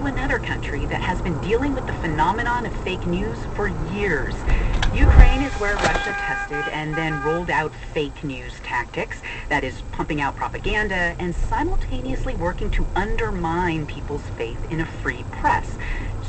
to another country that has been dealing with the phenomenon of fake news for years. Ukraine is where Russia tested and then rolled out fake news tactics, that is, pumping out propaganda and simultaneously working to undermine people's faith in a free press.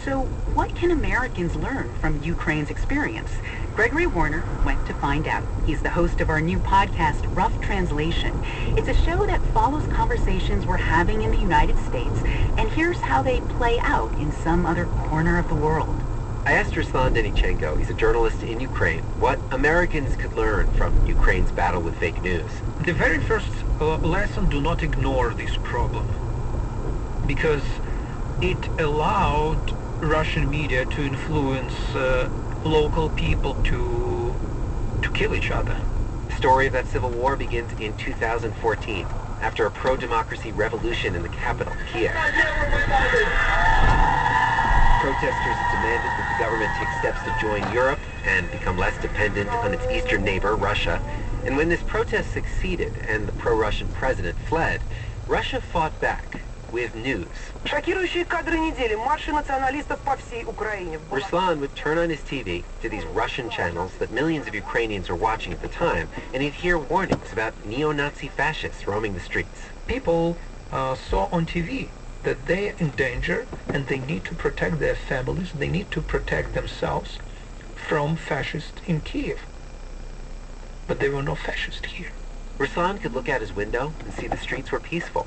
So what can Americans learn from Ukraine's experience? Gregory Warner went to find out. He's the host of our new podcast, Rough Translation. It's a show that follows conversations we're having in the United States, and here's how they play out in some other corner of the world. I asked Ruslan Denichenko, he's a journalist in Ukraine, what Americans could learn from Ukraine's battle with fake news. The very first lesson, do not ignore this problem, because it allowed Russian media to influence local people to kill each other. The story of that civil war begins in 2014, after a pro-democracy revolution in the capital, Kiev. Protesters demanded that the government take steps to join Europe and become less dependent on its eastern neighbor, Russia. And when this protest succeeded and the pro-Russian president fled, Russia fought back with news. Шокирующие кадры недели. Марши националистов по всей Украине. Ruslan would turn on his TV to these Russian channels that millions of Ukrainians were watching at the time, and he'd hear warnings about neo-Nazi fascists roaming the streets. People saw on TV that they're in danger and they need to protect their families, they need to protect themselves from fascists in Kiev. But there were no fascists here. Ruslan could look out his window and see the streets were peaceful.